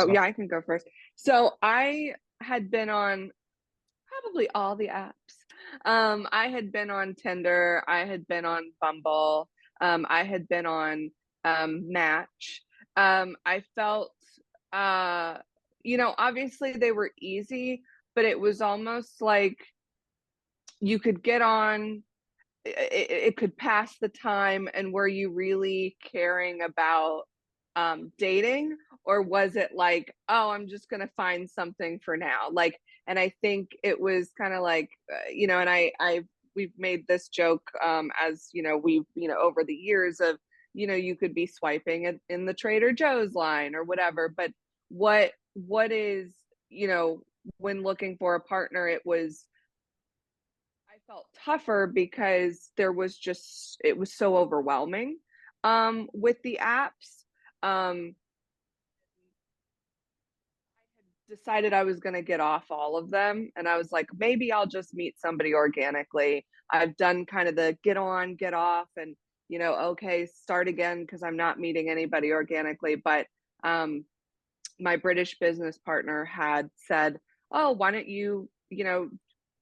Oh So yeah, I can go first. So I had been on probably all the apps. I had been on Tinder, I had been on Bumble, I had been on Match. I felt uh obviously they were easy, but it was almost like you could get on it could pass the time, and were you really caring about dating, or was it like, oh, I'm just gonna find something for now, like, and I think it was kind of like and I we've made this joke, as we've over the years of you could be swiping in the Trader Joe's line or whatever, but what is when looking for a partner, I felt tougher because it was so overwhelming with the apps. I had decided I was going to get off all of them, and I was like, maybe I'll just meet somebody organically. I've done kind of the get on, get off, and okay, start again because I'm not meeting anybody organically. But um, my British business partner had said, "Oh, why don't you,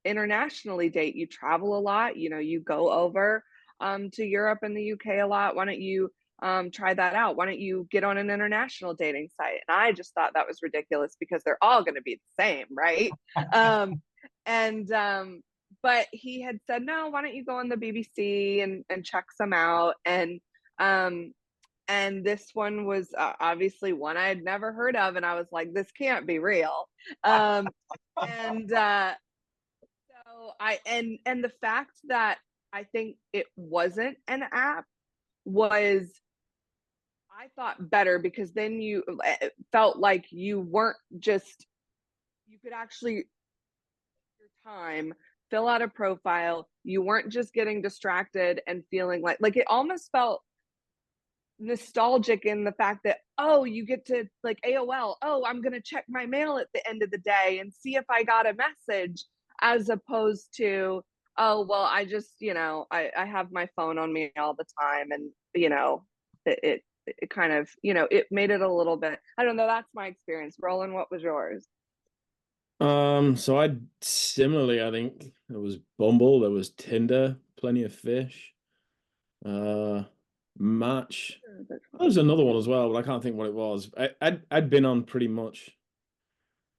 internationally date? You travel a lot, you go over to Europe and the UK a lot. Why don't you try that out? Why don't you get on an international dating site?" And I just thought that was ridiculous because they're all going to be the same, right? Um, and but he had said, "No, why don't you go on the BBC and check some out?" Um, and this one was obviously one I had never heard of, and I was like, "This can't be real." Um, and so and the fact that I think it wasn't an app was, I thought, better, because then it felt like you weren't just, you could actually your time, fill out a profile. You weren't just getting distracted and feeling like it almost felt nostalgic in the fact that, oh, you get to, like, AOL, oh, I'm going to check my mail at the end of the day and see if I got a message, as opposed to, oh, well, I just, I have my phone on me all the time, and it kind of, it made it a little bit, I don't know, that's my experience. Roland, what was yours? so I similarly, I think there was Bumble, there was Tinder, Plenty of Fish, uh, Match. There was another one as well, but I can't think what it was. I'd been on pretty much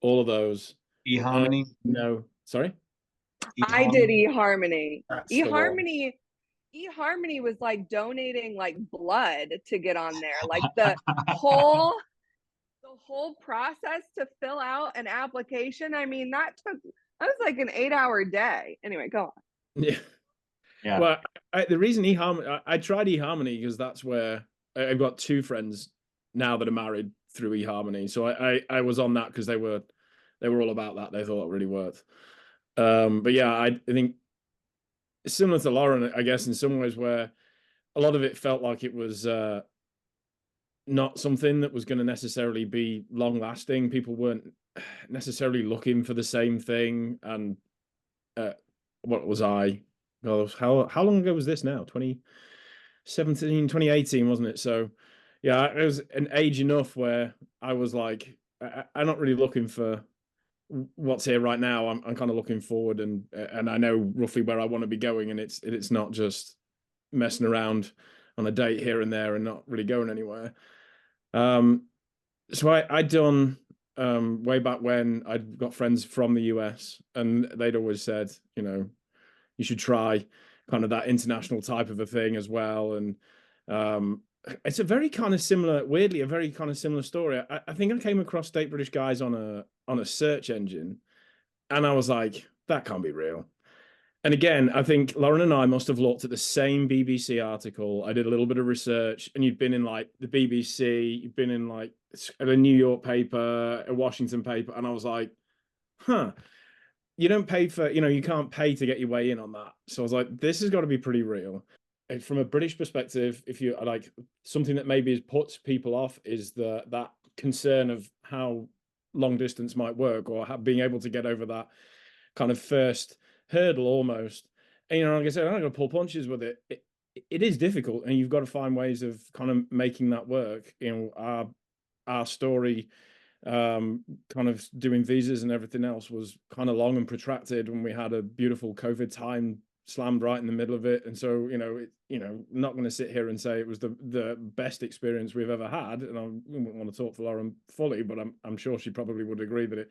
all of those. eHarmony. No, sorry, I did eHarmony. eHarmony. that's the one. eHarmony was like donating like blood to get on there. Like the whole process to fill out an application. I mean, that was like an 8-hour day. Anyway, go on. Yeah. Yeah. Well, the reason eHarmony, I tried eHarmony because that's where I've got two friends now that are married through eHarmony. So I was on that because they were all about that. They thought it really worked. But yeah, I think similar to Lauren, I guess, in some ways, where a lot of it felt like it was not something that was going to necessarily be long lasting. People weren't necessarily looking for the same thing. And what was I? Well, how long ago was this now? 2017, 2018, wasn't it? So yeah, it was an age enough where I was like, I'm not really looking for what's here right now. I'm kind of looking forward, and I know roughly where I want to be going, and it's not just messing around on a date here and there and not really going anywhere. Um, so I'd done way back when I'd got friends from the US, and they'd always said, you should try kind of that international type of a thing as well. And it's a very kind of similar, weirdly, a very kind of similar story. I think I came across State British Guys on a search engine, and I was like, that can't be real. And again, I think Lauren and I must have looked at the same BBC article. I did a little bit of research, and you'd been in like the BBC, you've been in like a New York paper, a Washington paper, and I was like, huh, you don't pay for, you can't pay to get your way in on that. So I was like, this has got to be pretty real. And from a British perspective, if you like, something that maybe puts people off is that concern of how long distance might work, or being able to get over that kind of first hurdle almost. And, like I said, I'm not going to pull punches with it. It is difficult, and you've got to find ways of kind of making that work. Our story kind of doing visas and everything else was kind of long and protracted, when we had a beautiful COVID time slammed right in the middle of it. And so, not going to sit here and say it was the best experience we've ever had, and I wouldn't want to talk for Lauren fully, but I'm sure she probably would agree that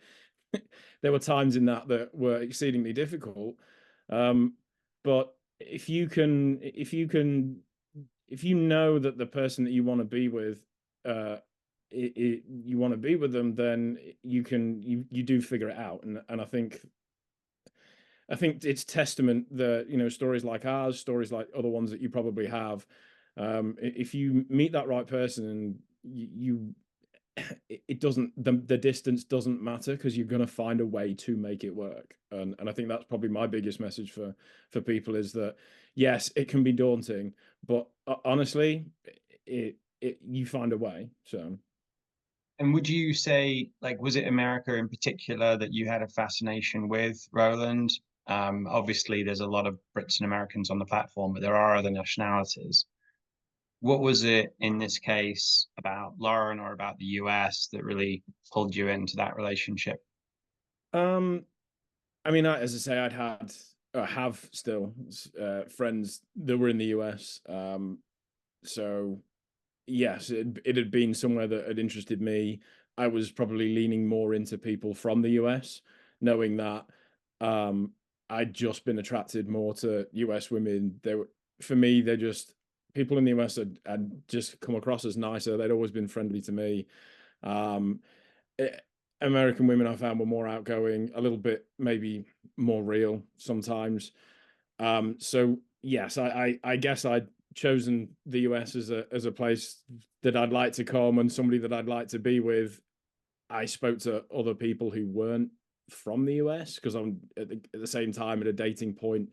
there were times in that were exceedingly difficult. But if you know that the person that you want to be with, you want to be with them, then you do figure it out. And I think it's testament that, stories like ours, stories like other ones that you probably have, if you meet that right person, and it doesn't, the distance doesn't matter, because you're going to find a way to make it work. And I think that's probably my biggest message for people, is that yes, it can be daunting, but honestly, you find a way. So. And would you say, like, was it America in particular that you had a fascination with, Roland? Obviously, there's a lot of Brits and Americans on the platform, but there are other nationalities. What was it in this case about Lauren or about the US that really pulled you into that relationship? I mean, as I say, I have still friends that were in the US. So yes, it had been somewhere that had interested me. I was probably leaning more into people from the US, knowing that I'd just been attracted more to US women. For me, they're just, people in the US had just come across as nicer. They'd always been friendly to me. American women I found were more outgoing, a little bit maybe more real sometimes. So yes, I guess I'd chosen the US as a place that I'd like to come, and somebody that I'd like to be with. I spoke to other people who weren't from the US, because I'm at the same time at a dating point,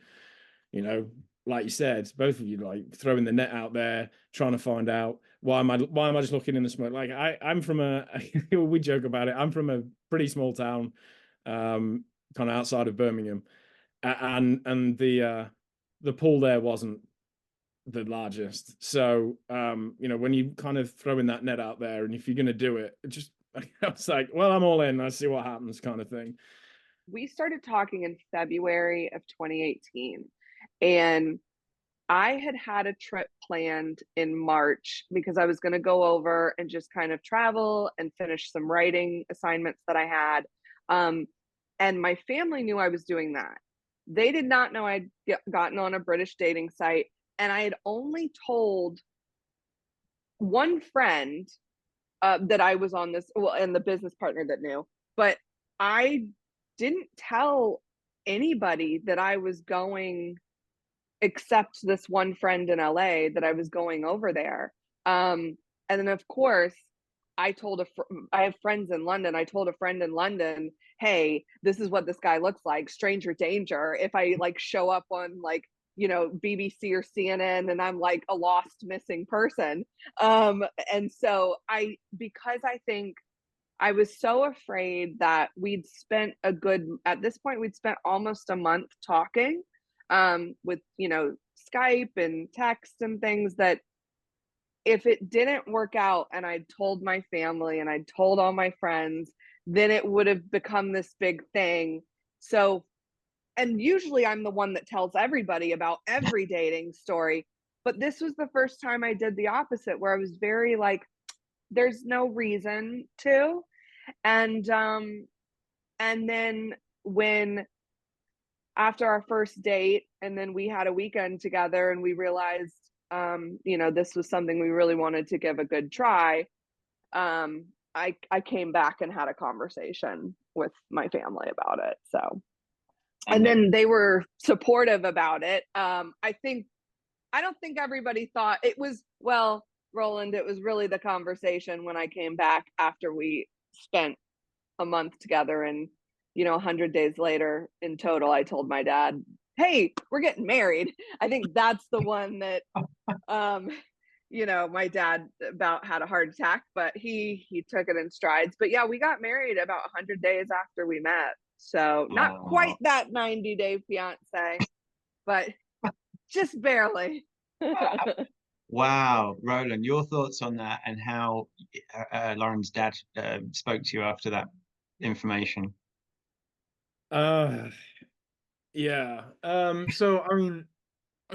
like you said, both of you, like throwing the net out there, trying to find out why am I just looking in the smoke? Like I'm from we joke about it. I'm from a pretty small town, kind of outside of Birmingham, and the pool there wasn't the largest. So when you kind of throwing that net out there, and if you're going to do it, just I was like, well, I'm all in. I see what happens, kind of thing. We started talking in February of 2018, and I had a trip planned in March because I was going to go over and just kind of travel and finish some writing assignments that I had. And my family knew I was doing that. They did not know I'd gotten on a British dating site. And I had only told one friend that I was on this, well, and the business partner that knew, but I didn't tell anybody that I was going, except this one friend in LA, that I was going over there. And then of course I have friends in London. I told a friend in London, hey, this is what this guy looks like, stranger danger. If I like show up on like, BBC or CNN and I'm like a lost missing person. And so because I think I was so afraid that at this point, we'd spent almost a month talking, with, Skype and text and things, that if it didn't work out and I'd told my family and I'd told all my friends, then it would have become this big thing. So, and usually I'm the one that tells everybody about every dating story, but this was the first time I did the opposite, where I was very like, there's no reason to. And then when, after our first date, and then we had a weekend together and we realized, this was something we really wanted to give a good try. I came back and had a conversation with my family about it. So, and then they were supportive about it. I don't think everybody thought it was, well, Roland, it was really the conversation when I came back after we spent a month together, and 100 days later in total, I told my dad, hey, we're getting married. I think that's the one that my dad about had a heart attack, but he took it in strides. But yeah, we got married about 100 days after we met. So not quite that 90-day fiance, but just barely. Wow, Roland, your thoughts on that and how Lauren's dad spoke to you after that information? Uh, yeah. So I mean,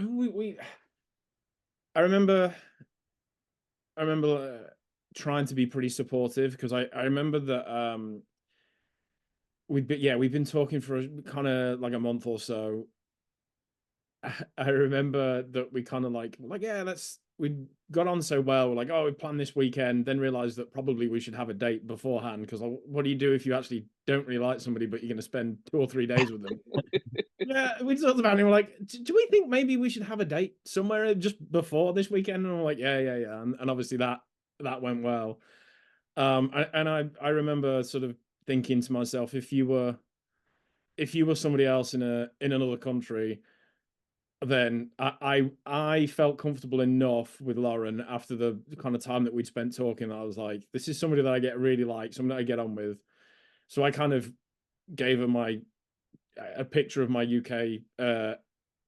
we I remember I remember trying to be pretty supportive because I remember that we've been talking for kind of like a month or so. I remember that we kind of like yeah, we got on so well. We're like, oh, we planned this weekend, then realized that probably we should have a date beforehand because what do you do if you actually don't really like somebody but you're going to spend 2 or 3 days with them? Yeah, we talked about it and we're like, do we think maybe we should have a date somewhere just before this weekend? And we're like, yeah. And obviously that went well. I remember sort of thinking to myself, if you were somebody else in another country, then I felt comfortable enough with Lauren after the kind of time that we'd spent talking. I was like, this is somebody that I get really like, somebody that I get on with. So I kind of gave her a picture of my UK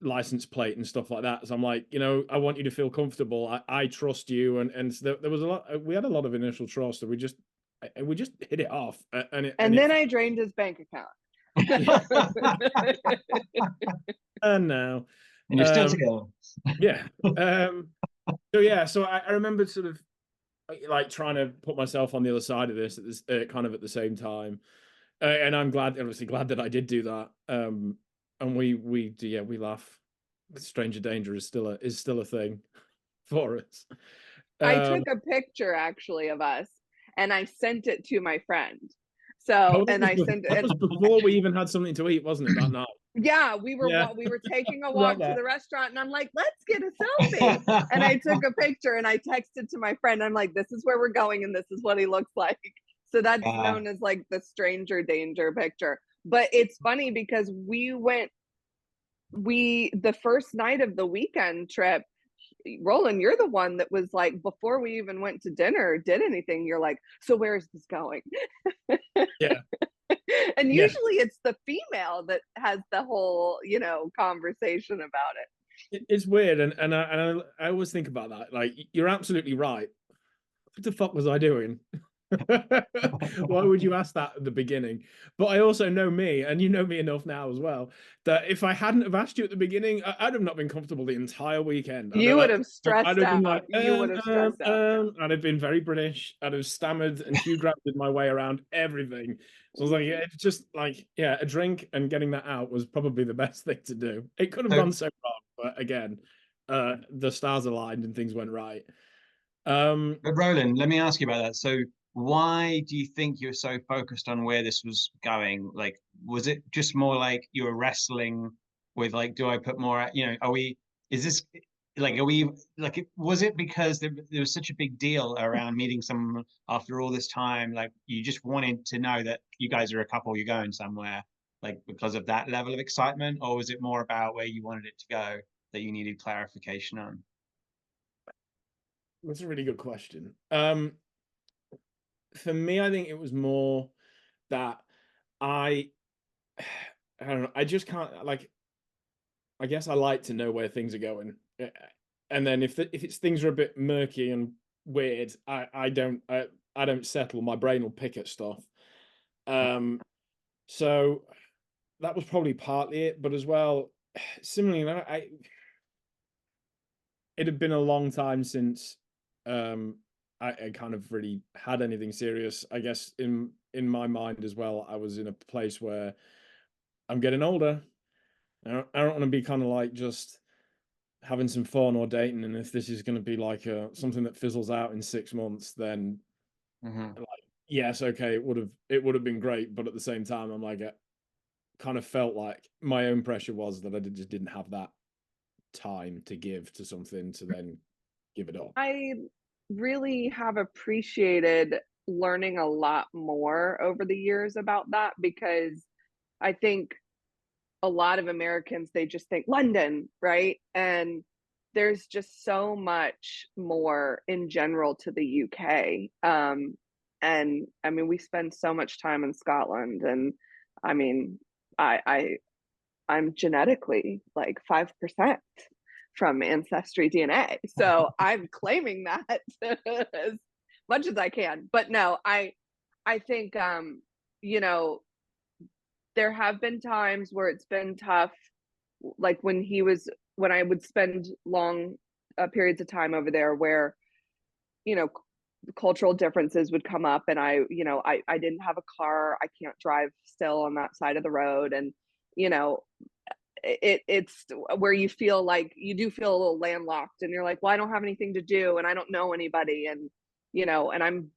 license plate and stuff like that. So I'm like, I want you to feel comfortable. I trust you, and so there was a lot. We had a lot of initial trust, and we just hit it off, And then I drained his bank account. And now, And you're still together. yeah. So yeah, so I remember sort of like trying to put myself on the other side of this at this kind of at the same time, and I'm obviously glad that I did do that. And we laugh. Stranger danger is still a thing for us. I Um, took a picture actually of us and I sent it to my friend. oh, And I sent that it. was before we even had something to eat, wasn't it? That night. Yeah, Yeah, we were taking a right walk to there. the restaurant and I'm like, let's get a selfie. And I took a picture and I texted to my friend. I'm like, this is where we're going and this is what he looks like. So that's known as like the stranger danger picture. But it's funny because the first night of the weekend trip, Roland, you're the one that was like, before we even went to dinner, did anything, you're like, so where is this going? Yeah, And yeah. usually it's the female that has the whole, conversation about it. It's weird, and I always think about that. Like, you're absolutely right. What the fuck was I doing? Why would you ask that at the beginning? But I also know me, and you know me enough now as well, that if I hadn't have asked you at the beginning, I'd have not been comfortable the entire weekend. You would have I'd stressed have been out. like, You would have stressed out. I'd have been very British. I'd have stammered and Hugh Granted my way around everything. So I was like, yeah, it's just like, yeah, a drink and getting that out was probably the best thing to do. It could have gone so wrong, but again, the stars aligned and things went right. But Roland, let me ask you about that. So why do you think you're so focused on where this was going? Like, was it just more like you were wrestling with like, do I put more, is this like, was it because there was such a big deal around meeting someone after all this time? Like, you just wanted to know that you guys are a couple, you're going somewhere, like because of that level of excitement? Or was it more about where you wanted it to go that you needed clarification on? That's a really good question. For me, I think it was more that I, I don't know. I just can't like. I guess I like to know where things are going, and then if it's things are a bit murky and weird, I don't settle. My brain will pick at stuff. Um, so that was probably partly it, but as well, similarly, it had been a long time since I kind of really had anything serious. I guess in my mind as well, I was in a place where I'm getting older. I don't want to be kind of like just having some fun or dating, and if this is going to be like something that fizzles out in 6 months, then Mm-hmm. like yes, okay, it would have been great, but at the same time, I'm like kind of felt like my own pressure was that just didn't have that time to give to something to then give it up. I really have appreciated learning a lot more over the years about that because I think a lot of Americans, they just think London, right? And there's just so much more in general to the UK. And I mean, we spend so much time in Scotland, and I mean, I I'm genetically like 5%. from Ancestry DNA. So I'm claiming that as much as I can. But no, I think you know, there have been times where it's been tough, like when I would spend long periods of time over there where, you know, cultural differences would come up, and I didn't have a car, I can't drive still on that side of the road, and you know, it's where you feel like you do feel a little landlocked, and you're like, well, I don't have anything to do, and I don't know anybody, and you know, and I'm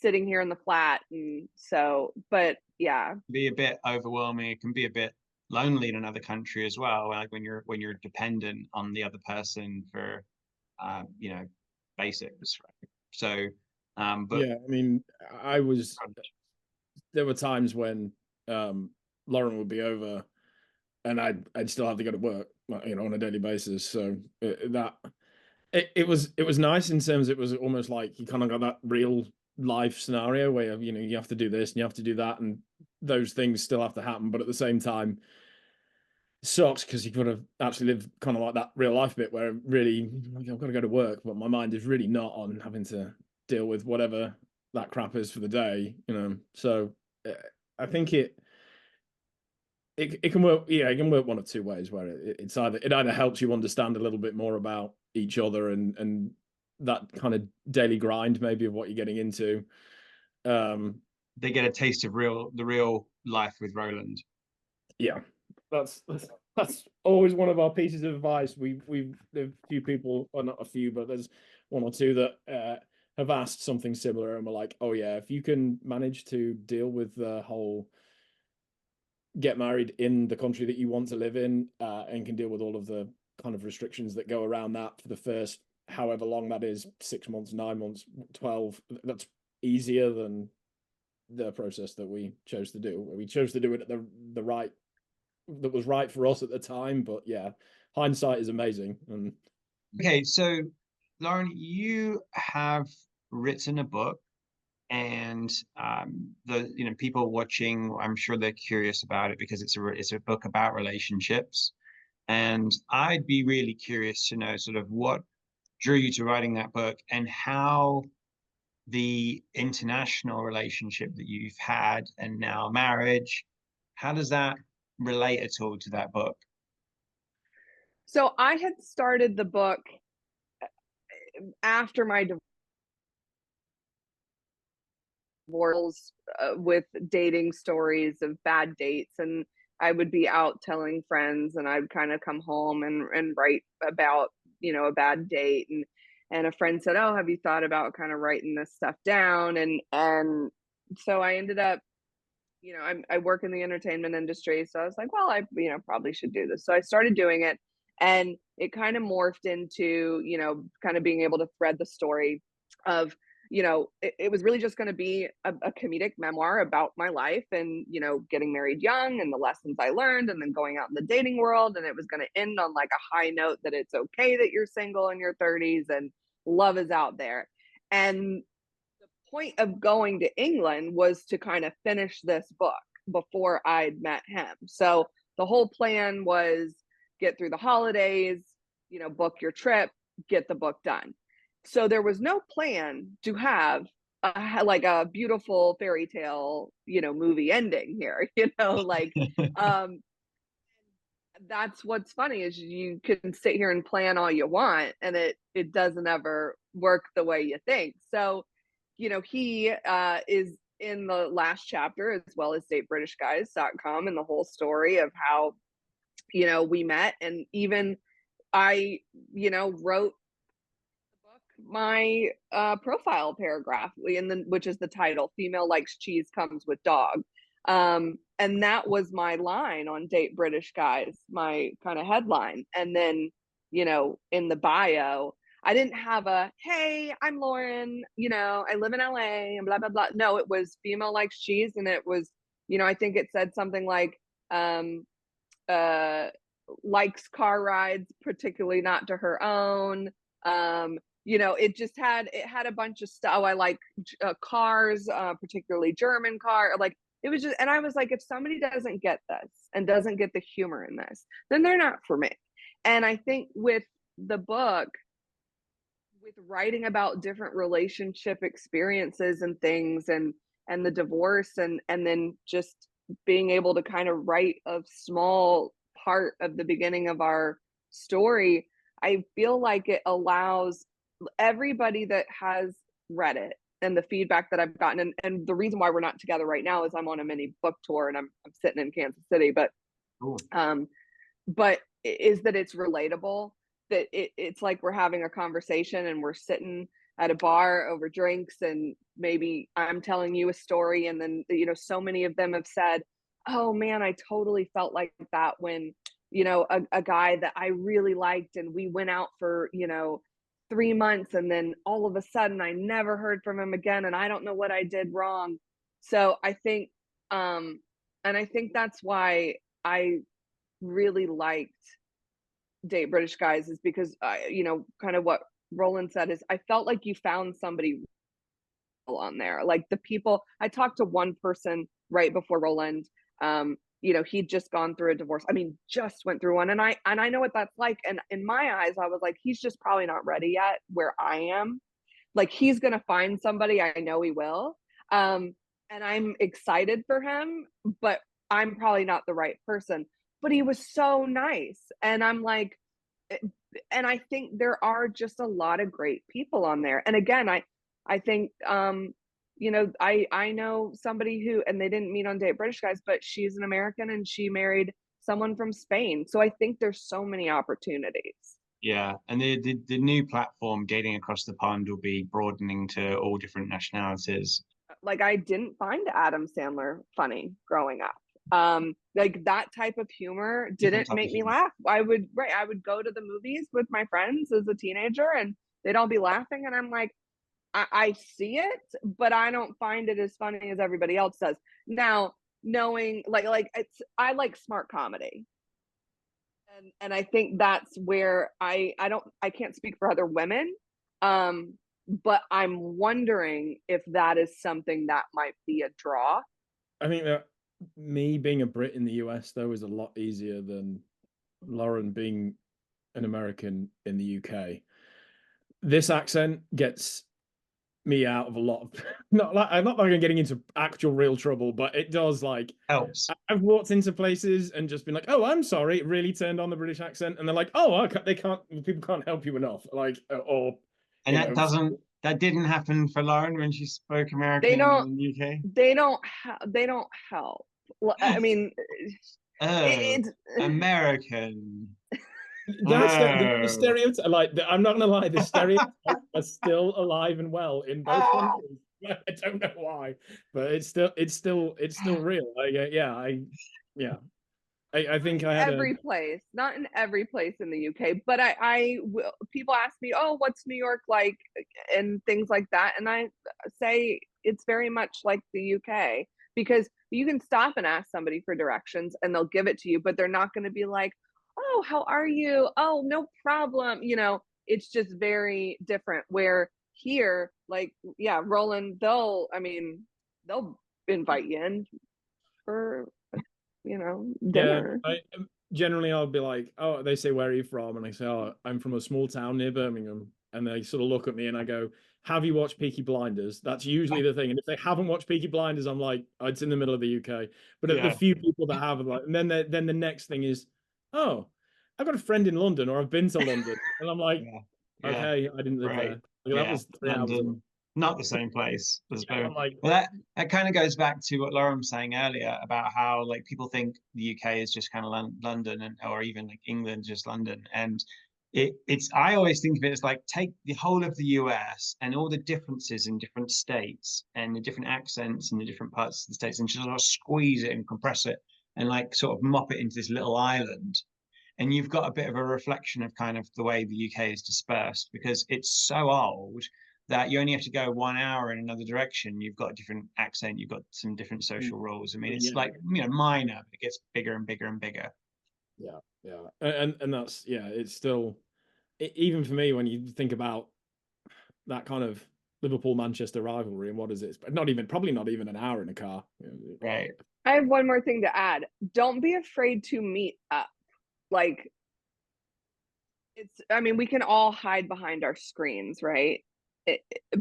sitting here in the flat, and so, but yeah. Be a bit overwhelming. It can be a bit lonely in another country as well, like when you're dependent on the other person for you know, basics, right? So but Yeah, I mean, there were times when Lauren would be over and I'd still have to go to work, you know, on a daily basis. So it was nice in terms it was almost like you kind of got that real life scenario where, you know, you have to do this and you have to do that, and those things still have to happen. But at the same time, it sucks because you could have actually lived kind of like that real life bit where really, like, I've got to go to work, but my mind is really not on having to deal with whatever that crap is for the day, you know. So I think it can work. Yeah, it can work one of two ways. Where it either helps you understand a little bit more about each other and that kind of daily grind, maybe, of what you're getting into. they get a taste of the real life with Roland. Yeah, that's always one of our pieces of advice. There's a few people, or not a few, but there's one or two that have asked something similar, and we're like, oh yeah, if you can manage to deal with the whole get married in the country that you want to live in, and can deal with all of the kind of restrictions that go around that for the first however long that is, 6 months, 9 months, 12, that's easier than the process that we chose to do. We chose to do it at the right, that was right for us at the time. But yeah, hindsight is amazing. And okay, so Lauren, you have written a book, and the people watching, I'm sure they're curious about it because it's a book about relationships, and I'd be really curious to know sort of what drew you to writing that book and how the international relationship that you've had and now marriage, how does that relate at all to that book? So I had started the book after my divorce, with dating stories of bad dates, and I would be out telling friends, and I'd kind of come home and write about, you know, a bad date, and a friend said, oh, have you thought about kind of writing this stuff down? And so I ended up, you know, I work in the entertainment industry, so I was like, well, I, you know, probably should do this. So I started doing it, and it kind of morphed into, you know, kind of being able to thread the story of, you know, it was really just going to be a comedic memoir about my life, and, you know, getting married young and the lessons I learned, and then going out in the dating world, and it was going to end on like a high note that it's okay that you're single in your 30s and love is out there. And point of going to England was to kind of finish this book before I'd met him. So the whole plan was get through the holidays, you know, book your trip, get the book done. So there was no plan to have like a beautiful fairy tale, you know, movie ending here, you know, like um that's what's funny is you can sit here and plan all you want, and it doesn't ever work the way you think. So you know, he is in the last chapter, as well as datebritishguys.com, and the whole story of how, you know, we met. And even I, you know, wrote the book my profile paragraph, which is the title, Female Likes Cheese Comes with Dog. And that was my line on Date British Guys, my kind of headline. And then, you know, in the bio, I didn't have a, hey, I'm Lauren, you know, I live in LA and blah, blah, blah. No, it was Female Likes Cheese. And it was, you know, I think it said something like, uh, likes car rides, particularly not to her own. You know, it had a bunch of stuff. Oh, I like cars, particularly German car. Like, it was just, and I was like, if somebody doesn't get this and doesn't get the humor in this, then they're not for me. And I think with the book with writing about different relationship experiences and things, and the divorce, and then just being able to kind of write a small part of the beginning of our story, I feel like it allows everybody that has read it, and the feedback that I've gotten, and the reason why we're not together right now is I'm on a mini book tour, and I'm sitting in Kansas City, but Cool. but is that it's relatable, that it's like we're having a conversation and we're sitting at a bar over drinks, and maybe I'm telling you a story, and then so many of them have said, oh man, I totally felt like that when a guy that I really liked, and we went out for 3 months, and then all of a sudden I never heard from him again, and I don't know what I did wrong. So I think and I think that's why I really liked Date British Guys, is because kind of what Roland said, is I felt like you found somebody on there. Like, the people, I talked to one person right before Roland, he'd just gone through a divorce. I mean, just went through one, and I know what that's like. And in my eyes, I was like, he's just probably not ready yet where I am. Like, he's gonna find somebody, I know he will. And I'm excited for him, but I'm probably not the right person. But he was so nice. And I'm like, and I think there are just a lot of great people on there. And again, I think I know somebody who, and they didn't meet on Date British Guys, but she's an American and she married someone from Spain. So I think there's so many opportunities. Yeah, and the new platform, Dating Across the Pond, will be broadening to all different nationalities. Like, I didn't find Adam Sandler funny growing up. Like, that type of humor didn't make me laugh. I would go to the movies with my friends as a teenager, and they'd all be laughing, and I'm like, I see it, but I don't find it as funny as everybody else does. Now, knowing like I like smart comedy. And I think that's where I can't speak for other women, but I'm wondering if that is something that might be a draw. I think that me being a Brit in the US, though, is a lot easier than Lauren being an American in the UK. This accent gets me out of a lot of I'm not like I'm getting into actual real trouble, but it does, like, Helps. I've walked into places and just been like, oh, I'm sorry, it really turned on the British accent, and they're like, oh, people can't help you enough, like, or and that didn't happen for Lauren when she spoke American in the UK. They don't help. I mean, American. That's the stereotype. Like, I'm not gonna lie, the stereotypes are still alive and well in both countries. I don't know why, but it's still real. I think I had every place, not in every place in the UK, but people ask me, oh, what's New York like, and things like that, and I say it's very much like the UK, because you can stop and ask somebody for directions and they'll give it to you, but they're not going to be like, oh, how are you? Oh, no problem. It's just very different. Where here, like, yeah, Roland, they'll invite you in for, dinner. Yeah, generally I'll be like, oh, they say, where are you from? And I say, oh, I'm from a small town near Birmingham. And they sort of look at me and I go, have you watched Peaky Blinders? That's usually the thing. And if they haven't watched Peaky Blinders, I'm like, oh, it's in the middle of the UK. But the few people that have, like, and then the next thing is, oh, I've got a friend in London, or I've been to London. And I'm like, okay, I didn't live there. Like, that was 3 hours ago. Not the same place. Like, well, that kind of goes back to what Lauren was saying earlier about how, like, people think the UK is just kind of London, or even like England, just London. And it's I always think of it as like, take the whole of the US and all the differences in different states and the different accents in the different parts of the states, and just sort of squeeze it and compress it and like sort of mop it into this little island. And you've got a bit of a reflection of kind of the way the UK is dispersed, because it's so old that you only have to go 1 hour in another direction. You've got a different accent, you've got some different social rules. I mean, it's like, minor, but it gets bigger and bigger and bigger. Yeah. And that's, it's still, even for me, when you think about that kind of Liverpool-Manchester rivalry, and what is it? Probably not even an hour in a car. Right. I have one more thing to add. Don't be afraid to meet up. Like, I mean, we can all hide behind our screens, right?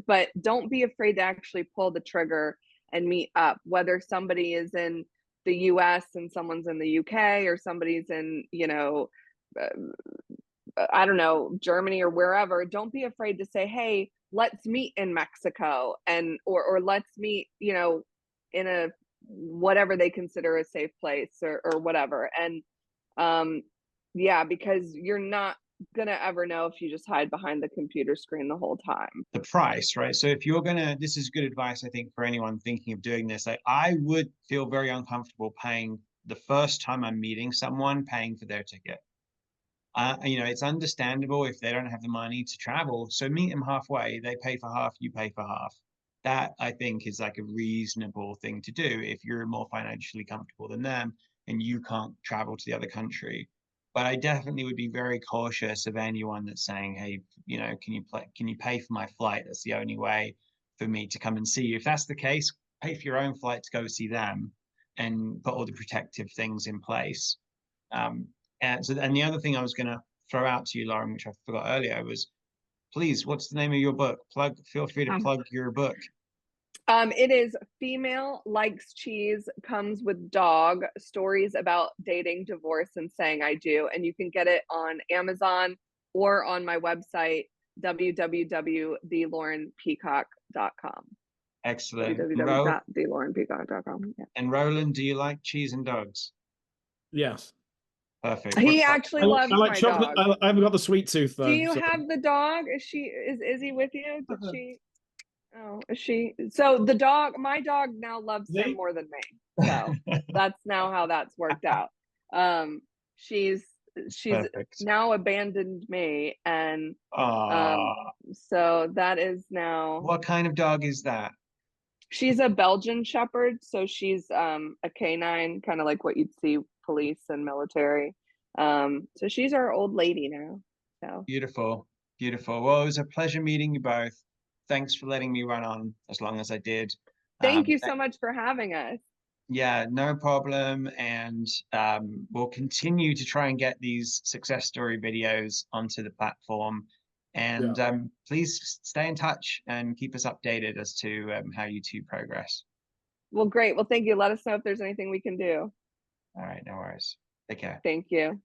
But don't be afraid to actually pull the trigger and meet up, whether somebody is in the US and someone's in the UK, or somebody's in, I don't know, Germany or wherever. Don't be afraid to say, hey, let's meet in Mexico, and or let's meet, in a whatever they consider a safe place, or whatever. And yeah, because you're not gonna ever know if you just hide behind the computer screen the whole time. The price, right? So if you're gonna, this is good advice, I think, for anyone thinking of doing this. Like, I would feel very uncomfortable paying the first time I'm meeting someone, paying for their ticket. It's understandable if they don't have the money to travel. So meet them halfway. They pay for half, you pay for half. That, I think, is like a reasonable thing to do if you're more financially comfortable than them and you can't travel to the other country. But I definitely would be very cautious of anyone that's saying, hey, can you pay for my flight? That's the only way for me to come and see you. If that's the case, pay for your own flight to go see them and put all the protective things in place. And the other thing I was going to throw out to you, Lauren, which I forgot earlier, was, please, what's the name of your book? Feel free to plug your book. It is Female Likes Cheese, Comes with Dog: Stories About Dating, Divorce, and Saying I Do. And you can get it on Amazon or on my website, www.thelaurenpeacock.com. Excellent. www.thelaurenpeacock.com. Yeah. And Roland, do you like cheese and dogs? Yes. Perfect. He actually loves I like my chocolate. dog. I haven't got the sweet tooth though. Do you have the dog? Is Izzy with you? Did she? Oh, is she? So the dog, my dog now loves him more than me. So that's now how that's worked out. She's Perfect. now abandoned me, and Aww. so that is now. What kind of dog is that? She's a Belgian Shepherd, so she's a canine, kind of like what you'd see police and military. So she's our old lady now. So beautiful, beautiful. Well, it was a pleasure meeting you both. Thanks for letting me run on as long as I did. Thank you so much for having us. Yeah, no problem. And we'll continue to try and get these success story videos onto the platform. And please stay in touch and keep us updated as to how you two progress. Well, great. Well, thank you. Let us know if there's anything we can do. All right, no worries. Take care. Thank you.